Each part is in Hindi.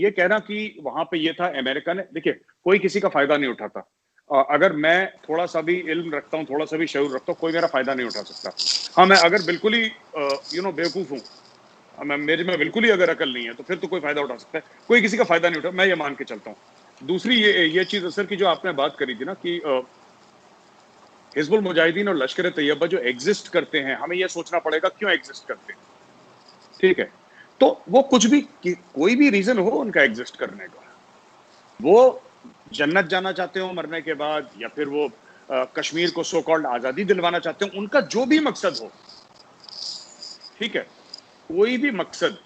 ये कहना कि वहां पे ये था, अमेरिका ने, देखिए कोई किसी का फायदा नहीं उठाता। अगर मैं थोड़ा सा भी इल्म रखता हूँ, थोड़ा सा भी शऊर रखता हूँ, कोई मेरा फायदा नहीं उठा सकता। हाँ, मैं अगर बिल्कुल ही बेवकूफ हूँ, मेरे में बिल्कुल ही अगर अकल नहीं है, तो फिर तो कोई फायदा उठा सकता है। कोई किसी का फायदा नहीं उठा, मैं ये मान के चलता हूँ। दूसरी ये चीज असर की जो आपने बात करी थी ना कि हिजबुल मुजाहिदीन और लश्कर तैयबा जो एग्जिस्ट करते हैं, हमें यह सोचना पड़ेगा क्यों एग्जिस्ट करते हैं। ठीक है, तो वो कुछ भी कोई भी रीजन हो उनका एग्जिस्ट करने का, वो जन्नत जाना चाहते हो मरने के बाद, या फिर वो कश्मीर को सो कॉल्ड आजादी दिलवाना चाहते हो, उनका जो भी मकसद हो, ठीक है, कोई भी मकसद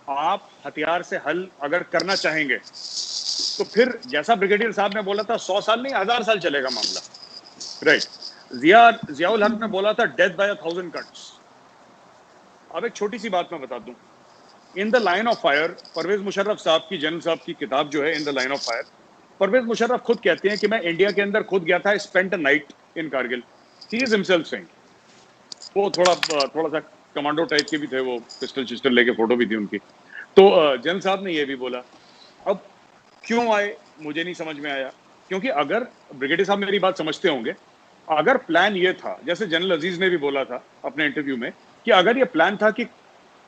आप हथियार से हल अगर करना चाहेंगे तो फिर जैसा ब्रिगेडियर साहब ने बोला था 100 साल नहीं 1000 साल चलेगा मामला। राइट। जियाउल हक ने बोला था डेथ बाय 1000 कट्स। अब एक छोटी सी बात मैं बता दूं, in the line of fire, Pervez Musharraf साहब की, जनरल साहब की किताब जो है in the line of fire, Pervez Musharraf खुद कहते हैं कि मैं इंडिया के अंदर खुद गया था, spent a night in Kargil. He is himself saying. वो थोड़ा सा कमांडो टाइप के भी थे, वो पिस्टल चिस्टल लेके फोटो भी थी उनकी। तो जनरल साहब ने ये भी बोला। अब क्यों आए मुझे नहीं समझ में आया, क्योंकि अगर ब्रिगेडियर साहब मेरी बात समझते होंगे, अगर प्लान ये था, जैसे जनरल अजीज ने भी बोला था अपने इंटरव्यू में, कि अगर ये प्लान था कि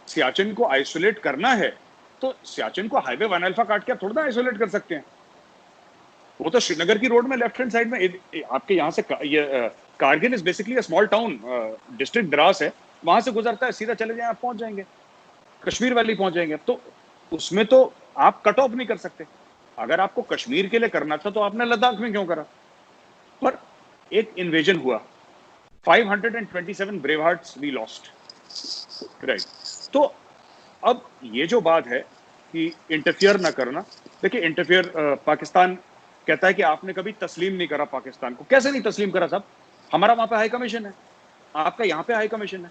सियाचिन को आइसोलेट करना है, तो सियाचिन को हाईवे 1 अल्फा काट के थोड़ा ना आइसोलेट कर सकते हैं। वो तो श्रीनगर की रोड में लेफ्ट हैंड साइड में आपके यहाँ से Kargil is basically a small town, district Dras है, वहां से गुजरता है, सीधा चले जाए आप पहुंच जाएंगे, कश्मीर वैली पहुंच जाएंगे। तो उसमें तो आप कट ऑफ नहीं कर सकते। अगर आपको कश्मीर के लिए करना था तो आपने लद्दाख में क्यों करा? पर एक इन्वेजन हुआ, 527 brave hearts we lost. Right. तो अब ये जो बात है कि इंटरफियर ना करना, देखिए इंटरफियर पाकिस्तान कहता है कि आपने कभी तस्लीम नहीं करा पाकिस्तान को। कैसे नहीं तस्लीम करा साहब? हमारा वहां पे हाई कमीशन है, आपका यहाँ पे हाई कमीशन है,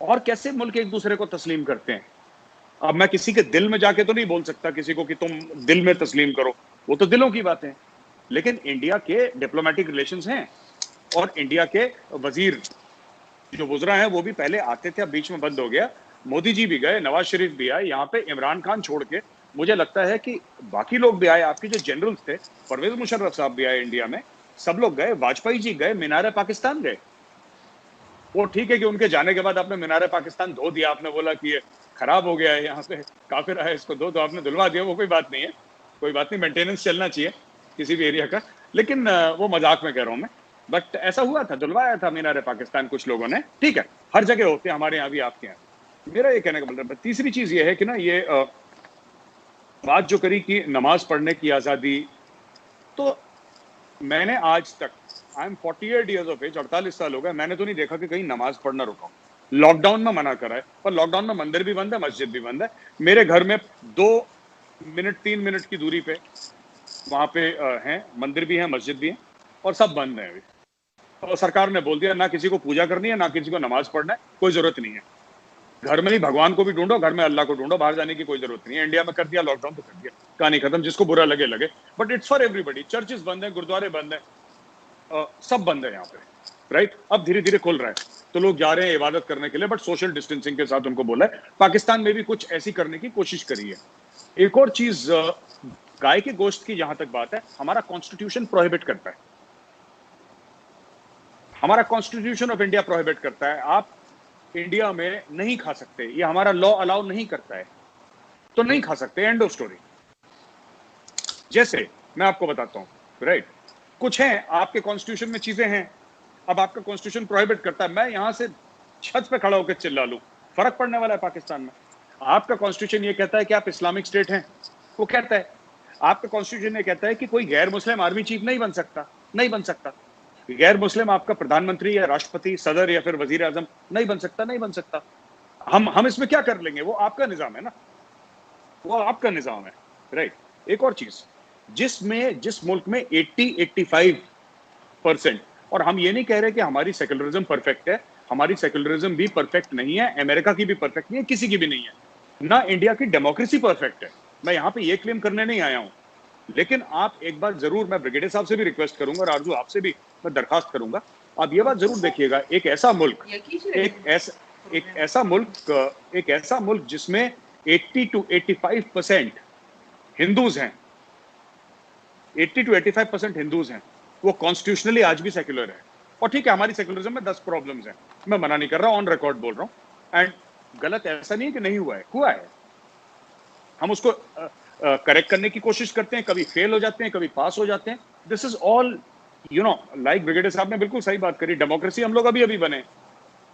और कैसे मुल्क एक दूसरे को तस्लीम करते हैं? अब मैं किसी के दिल में जाके तो नहीं बोल सकता किसी को कि तुम दिल में तस्लीम करो, वो तो दिलों की बातें हैं। लेकिन इंडिया के डिप्लोमेटिक रिलेशंस हैं, और इंडिया के वजीर जो वुजरा हैं वो भी पहले आते थे, अब बीच में बंद हो गया। मोदी जी भी गए, नवाज शरीफ भी आए, यहाँ पे इमरान खान छोड़ के मुझे लगता है कि बाकी लोग भी आए, आपके जो जनरल्स थे, परवेज मुशर्रफ साहब भी आए इंडिया में, सब लोग गए, वाजपेयी जी गए, मीनार पाकिस्तान गए। वो ठीक है कि उनके जाने के बाद आपने मीनार पाकिस्तान धो दिया, आपने बोला कि ये खराब हो गया है, यहाँ पे काफिर है, इसको धो, तो आपने धुलवा दिया, वो कोई बात नहीं है, कोई बात नहीं, मेंटेनेंस चलना चाहिए किसी भी एरिया का। लेकिन वो मजाक में कह रहा हूं मैं, बट ऐसा हुआ था, धुलवाया था मीनार पाकिस्तान कुछ लोगों ने। ठीक है, हर जगह होते हैं, हमारे यहाँ भी, आपके यहाँ। मेरा ये कहने का मतलब, तीसरी चीज ये है कि ना, ये बात जो करी कि नमाज पढ़ने की आजादी, तो मैंने आज तक, I am 48 years of age, 48 साल हो गए, मैंने तो नहीं देखा कि कहीं नमाज पढ़ना रुका हूं। लॉकडाउन में मना करा है, पर लॉकडाउन में मंदिर भी बंद है, मस्जिद भी बंद है। मेरे घर में 2 मिनट 3 मिनट की दूरी पे वहां पे हैं, मंदिर भी है, मस्जिद भी है, और सब बंद है अभी। और सरकार ने बोल दिया ना किसी को पूजा करनी है, ना किसी को नमाज पढ़ना है, कोई जरूरत नहीं है। घर में ही भगवान को भी ढूंढो, घर में अल्लाह को ढूंढो, बाहर जाने की कोई जरूरत नहीं है। इंडिया में कर दिया लॉकडाउन तो कर दिया, कहानी खत्म, जिसको बुरा लगे लगे, but it's for everybody. Churches बंद है, गुरुद्वारे बंद है, सब बंद है यहाँ पे। राइट। अब धीरे धीरे खुल रहा है, तो लोग जा रहे हैं इबादत करने के लिए, बट सोशल डिस्टेंसिंग के साथ उनको बोला है। पाकिस्तान में भी कुछ ऐसी करने की कोशिश करी है। एक और चीज, गाय के गोश्त की जहां तक बात है, हमारा कॉन्स्टिट्यूशन प्रोहिबिट करता है, हमारा कॉन्स्टिट्यूशन ऑफ इंडिया प्रोहिबिट करता है, आप इंडिया में नहीं खा सकते, ये हमारा लॉ अलाउ नहीं करता है, तो नहीं खा सकते, एंड ऑफ स्टोरी। जैसे मैं आपको बताता हूं, राइट, कुछ है आपके कॉन्स्टिट्यूशन में चीजें हैं, अब आपका कॉन्स्टिट्यूशन प्रोहिबिट करता है, मैं यहां से छत पे खड़ा होकर चिल्ला लूं, फर्क पड़ने वाला है पाकिस्तान में? आपका कॉन्स्टिट्यूशन ये कहता है कि आप इस्लामिक स्टेट हैं, वो कहता है। आपका कॉन्स्टिट्यूशन ये कहता है कि कोई गैर मुस्लिम आर्मी चीफ नहीं बन सकता, नहीं बन सकता। गैर मुस्लिम आपका प्रधानमंत्री या राष्ट्रपति, सदर या फिर वजीर आजम नहीं बन सकता, नहीं बन सकता। हम इसमें क्या कर लेंगे? वो आपका निजाम है ना, वो आपका निजाम है। राइट। एक और चीज, जिस मुल्क में 80-85%, और हम ये नहीं कह रहे कि हमारी सेक्युलरिज्म परफेक्ट है, हमारी सेक्युलरिज्म भी परफेक्ट नहीं है, अमेरिका की भी परफेक्ट नहीं है, किसी की भी नहीं है, ना इंडिया की डेमोक्रेसी परफेक्ट है। मैं यहां पे ये क्लेम करने नहीं आया हूं, लेकिन आप एक बात जरूर, मैं ब्रिगेडियर साहब से भी रिक्वेस्ट करूंगा, और आरजू आपसे भी मैं दरखास्त करूंगा, आप ये बात जरूर देखिएगा, एक ऐसा मुल्क जिसमें 80 to 85% हिंदूज हैं, 80 to 85% हिंदूज हैं, वो कॉन्स्टिट्यूशनली आज भी सेक्युलर है। और ठीक है, हमारी सेक्युलरिज्म में 10 प्रॉब्लम्स हैं, मैं मना नहीं कर रहा, ऑन रिकॉर्ड बोल रहा हूं। एंड गलत ऐसा नहीं है कि नहीं हुआ है, हुआ है। हम उसको करेक्ट करने की कोशिश करते हैं, कभी फेल हो जाते हैं, कभी पास हो जाते हैं। This is all like brigadier साहब ने बिल्कुल सही बात करी, डेमोक्रेसी हम लोग अभी अभी बने,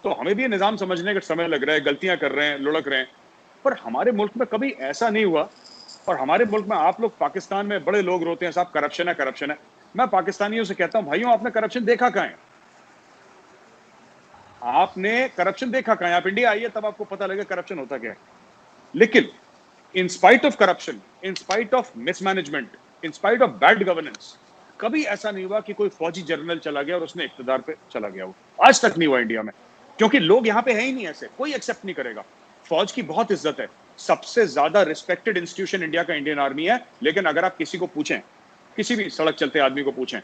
तो हमें भी ये निजाम समझने का समय लग रहा है, गलतियां कर रहे हैं, लुढ़क रहे हैं। पर हमारे मुल्क में कभी ऐसा नहीं हुआ। और हमारे मुल्क में आप लोग पाकिस्तान में बड़े लोग रोते हैं, साहब करप्शन है, करप्शन है। मैं पाकिस्तानियों से कहता हूं, भाइयों आपने करप्शन देखा कहां है? आपने करप्शन देखा कहां है? आप इंडिया आइए, तब आपको पता लगेगा करप्शन होता क्या है। लेकिन in spite of corruption, in spite of mismanagement, in spite of bad governance, कभी ऐसा नहीं हुआ कि कोई फौजी जनरल चला गया और उसने इक्तदार पे चला गया। वो आज तक नहीं हुआ इंडिया में, क्योंकि लोग यहां पे है ही नहीं, ऐसे कोई एक्सेप्ट नहीं करेगा। फौज की बहुत इज्जत है, सबसे ज्यादा रिस्पेक्टेड इंस्टीट्यूशन इंडिया का इंडियन आर्मी है। लेकिन अगर आप किसी को पूछें, किसी भी सड़क चलते आदमी को पूछें,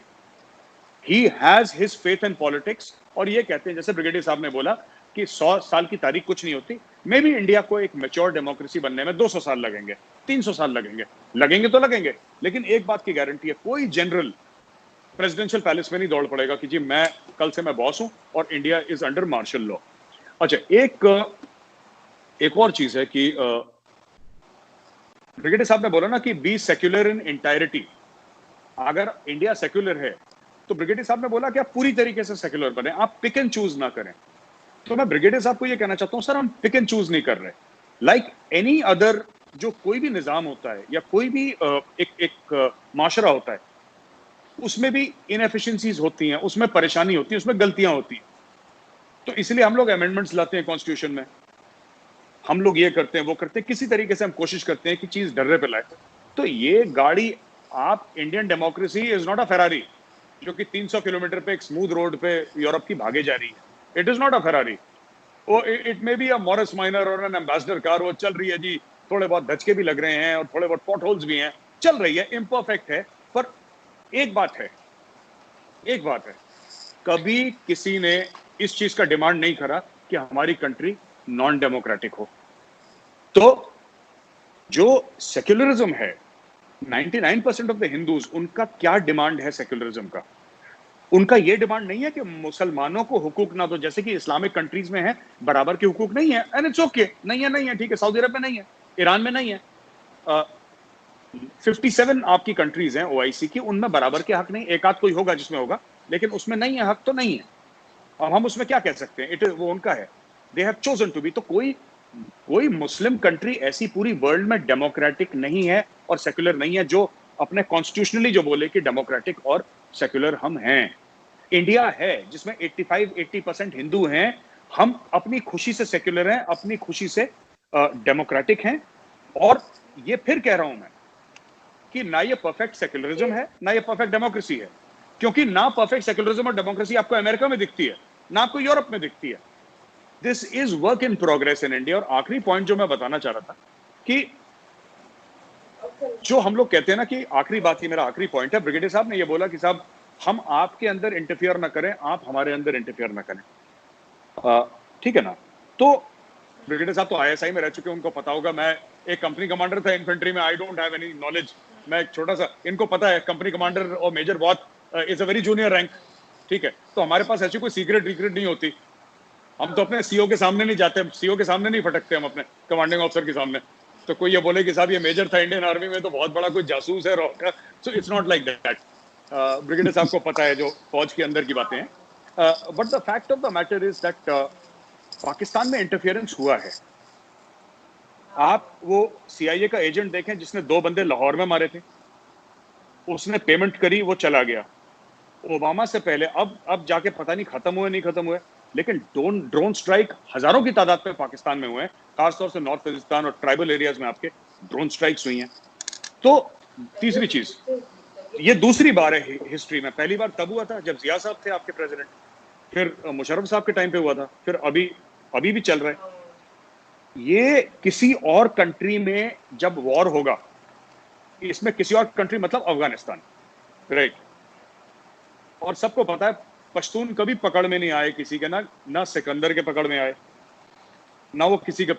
he has his faith in politics. और ये कहते हैं, जैसे ब्रिगेडियर साहब ने बोला कि 100 साल की तारीख कुछ नहीं होती, मे भी इंडिया को एक मैच्योर डेमोक्रेसी बनने में 200 साल लगेंगे, 300 साल लगेंगे, लगेंगे तो लगेंगे। लेकिन एक बात की गारंटी है, कोई जनरल प्रेसिडेंशियल पैलेस में नहीं दौड़ पड़ेगा कि जी मैं कल से मैं बॉस हूं और India is under martial law. अच्छा, एक और चीज है कि ब्रिगेडियर साहब ने बोला ना कि बी सेक्युलर इन इंटायरिटी। अगर इंडिया सेक्युलर है तो ब्रिगेडियर साहब ने बोला कि आप पूरी तरीके से सेक्युलर बने, आप पिक एंड चूज ना करें। तो मैं ब्रिगेडियर साहब को यह कहना चाहता हूं, सर हम पिक एंड चूज नहीं कर रहे। लाइक एनी अदर, जो कोई भी निजाम होता है या कोई भी एक माशरा होता है, उसमें भी इनएफिशिएंसीज होती हैं, उसमें परेशानी होती है, उसमें गलतियां होती हैं। तो इसलिए हम लोग अमेंडमेंट्स लाते हैं कॉन्स्टिट्यूशन में, हम लोग ये करते हैं, वो करते हैं, किसी तरीके से हम कोशिश करते हैं कि चीज डर्रे पे लाए। तो ये गाड़ी, आप Indian democracy is not a Ferrari जो कि 300 किलोमीटर पे एक स्मूथ रोड पे यूरोप की भागे जा रही है। It is not a Ferrari. वो it may be a Morris Minor और एन एम्बेसडर कार, वो चल रही है जी, थोड़े बहुत धचके भी लग रहे हैं और थोड़े बहुत पॉट होल्स भी हैं, चल रही है, इम्परफेक्ट है। पर एक बात है, एक बात है, कभी किसी ने इस चीज का डिमांड नहीं करा कि हमारी कंट्री नॉन डेमोक्रेटिक हो। तो जो सेक्युलरिज्म है, 99% ऑफ द हिंदूज, उनका क्या डिमांड है सेक्युलरिज्म का? उनका ये डिमांड नहीं है कि मुसलमानों को हुकूक ना दो, जैसे कि इस्लामिक कंट्रीज में है, बराबर के हुकूक नहीं है, एंड इट्स ओके, नहीं है, नहीं है, ठीक है। सऊदी अरब में नहीं है, ईरान में नहीं है, 57 आपकी कंट्रीज हैं ओआईसी की, उनमें बराबर के हक नहीं। एक आध कोई होगा जिसमें होगा, लेकिन उसमें नहीं है, हक तो नहीं है। अब हम उसमें क्या कह सकते हैं? वो उनका है, they have chosen to be. तो कोई मुस्लिम कंट्री ऐसी पूरी वर्ल्ड में डेमोक्रेटिक नहीं है और सेक्युलर नहीं है जो अपने कॉन्स्टिट्यूशनली जो बोले कि डेमोक्रेटिक और सेक्युलर हम हैं। इंडिया है जिसमें 85-80% हिंदू हैं, हम अपनी खुशी से सेक्युलर हैं, अपनी खुशी से डेमोक्रेटिक हैं। और ये फिर कह रहा हूं मैं कि ना ये परफेक्ट सेक्युलरिज्म है, ना ये परफेक्ट डेमोक्रेसी है, क्योंकि ना परफेक्ट सेक्युलरिज्म और डेमोक्रेसी आपको अमेरिका में दिखती है, ना आपको यूरोप में दिखती है। This is work in progress in India. और आखिरी पॉइंट जो मैं बताना चाह रहा था कि जो हम लोग कहते हैं ना कि आखिरी बात, ही मेरा आखिरी पॉइंट है, ब्रिगेडियर साहब ने ये बोला कि साहब हम आपके अंदर इंटरफियर ना करें, आप हमारे अंदर इंटरफियर ना करें, ठीक है ना? तो ब्रिगेडियर साहब तो आईएसआई में रह चुके हैं, उनको पता होगा। मैं एक कंपनी कमांडर था इन्फेंट्री में, I don't have any knowledge. मैं एक छोटा सा, इनको पता है कंपनी कमांडर और मेजर बहुत is a very junior rank, ठीक है? तो हमारे पास ऐसी कोई सीक्रेट नहीं होती। हम तो अपने सीओ के सामने नहीं जाते, सीओ के सामने नहीं फटकते हम अपने कमांडिंग ऑफिसर के सामने। तो कोई ये बोले कि साहब ये मेजर था इंडियन आर्मी में तो बहुत बड़ा कोई जासूस है रॉ का, so it's not like that. Brigadier साहब को पता है जो फौज के अंदर की बातें हैं। But the fact of the matter is that Pakistan में इंटरफियरेंस हुआ है। आप वो सीआईए का एजेंट देखें जिसने 2 बंदे लाहौर में मारे थे, उसने पेमेंट करी, वो चला गया। ओबामा से पहले अब जाके पता नहीं खत्म हुए नहीं खत्म हुए, लेकिन ड्रोन स्ट्राइक हजारों की तादाद में पाकिस्तान में हुए हैं, खासतौर से नॉर्थ पाकिस्तान और ट्राइबल एरियाज में आपके ड्रोन स्ट्राइक्स हुई हैं। तो तीसरी चीज, ये दूसरी बार है हिस्ट्री में, पहली बार तब हुआ था जब जिया साहब थे आपके प्रेसिडेंट, फिर मुशर्रफ साहब के टाइम पे हुआ था, फिर अभी भी चल रहा है। ये किसी और कंट्री में जब वॉर होगा, इसमें किसी और कंट्री मतलब अफगानिस्तान, राइट? और सबको पता है पश्तून कभी पकड़ में नहीं आए किसी के, ना सिकंदर के पकड़ में आए, ना वो किसी के